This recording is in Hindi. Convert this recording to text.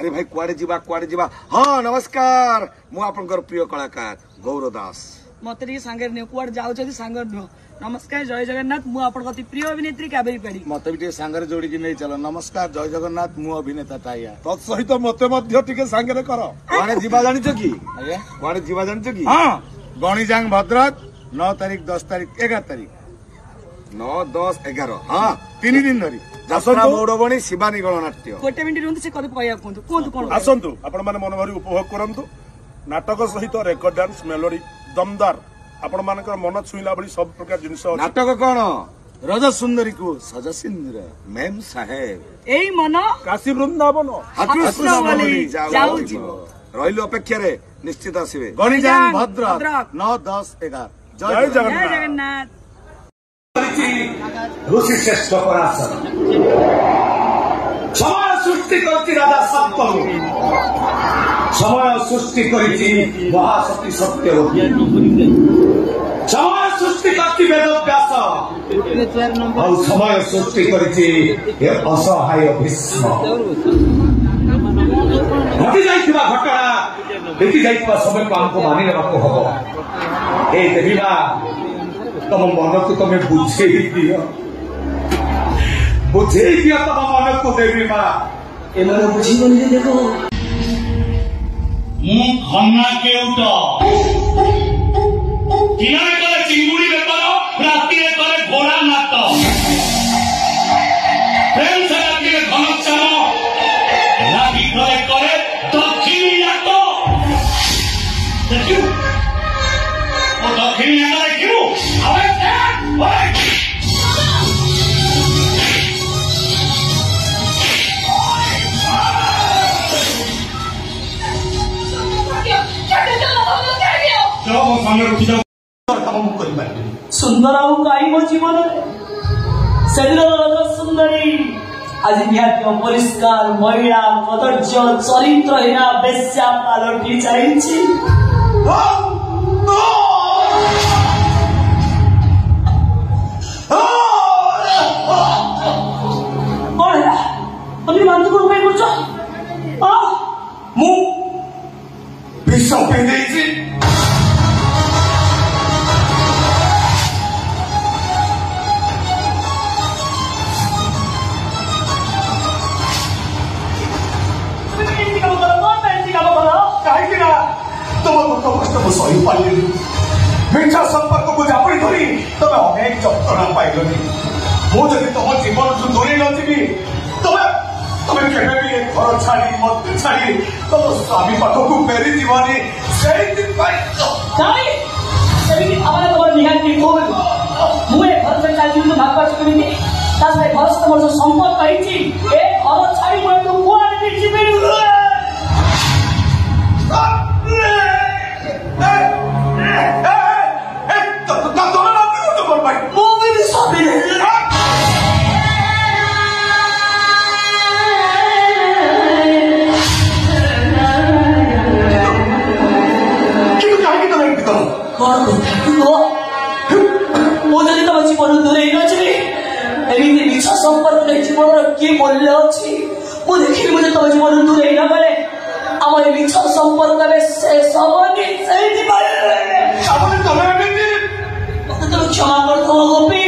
अरे भाई कुआडे जीवा हाँ नमस्कार मु आपनकर प्रिय कलाकार गौरव दास मत सांगे कुआडे जाऊ सांग नमस्कार जय जगन्नाथ मु आपन अति प्रिय अभिनेत्री कावेरी पाड़ी मत भी सांगे जोड़ी की नहीं चलो नमस्कार जय जगन्नाथ मु अभिनेता टाइया तत्सहित मते सांगे कर कुआडे जीवा जानिछ कि कुआडे जीवा जानिछ कि हां गणिजांग भद्रक 9 तारीख 10 तारीख 11 तारीख 9 10 11 हाँ 3 दिन धरी जात्रा मौड़बणी शिवानी गणनाट्य गोटे मिनिट रुंतु से कदे कहया कोंतु कोन आसंतु आपण माने मन भरी उपभोग करंतु नाटक सहित रेकर्ड डांस मेलोडी दमदार आपण मानकर मन छुईला बड़ी सब प्रकार जिंस नाटक कोन रज सुंदरी को सजा सिंदूर मैम साहेब एई मन काशी वृंदावन हाथी जाऊ जीवो रहिलो अपेक्षा रे निश्चित आसीबे गणिजांग भद्रक 9 10 11 जय जगन्नाथ ऋषि श्रेष्ठ पराशर समय सृष्टि करती राजा सप्तम समय सृष्टि करी महाशक्ति सत्यवती समय सृष्टि करती वेद व्यास और समय सृष्टि करी असहाय भीष्म घटी जाइथिबा घटना देखी जाइथिबा समय को हमको मानि लेबाको हबो ए देवी मां तम मन को तुम बुझे ही दियो तम मन को देवी मां एमन बुझीबन जे देखो मु खन्ना केउट किनारे करे चिंगुड़ी बेपार राति रे करे घोड़ा नाट प्रेम से राति रे घनचार राति करे दक्षिणी नाट देखियो ओ दक्षिणी नाट देखियो अबे ओए सुंदर गाई मो जीवन से सुंदरी आज निहाती अपरिष्कार महिला कदर्य चरित्रहीना बेश्या पालटी जाइछि मीठा संपर्क को जापड़ी धरी तमें अनेक जंत्रणा पाइलनि मुझे तुम जीवन दूरी नथी तुम्हें केवे भी घर छाड़ी मत छाड़ी तुम स्वामी पाखक फेरी जीवनी से दिन पाई निहाती मुझे घर से चल भागवा कमी घर से मोर संपर्क घर छाड़ी मुझे कुआड़े जीवे मुझे तुम जीवन दूरे एमती मिछ संपर्क जीवन कि मूल्य अच्छी मुझे देखी मुझे तुम जीवन दूरे न गले आम मिछ संपर्क शेष हबनी तुम क्षमा कर गोपी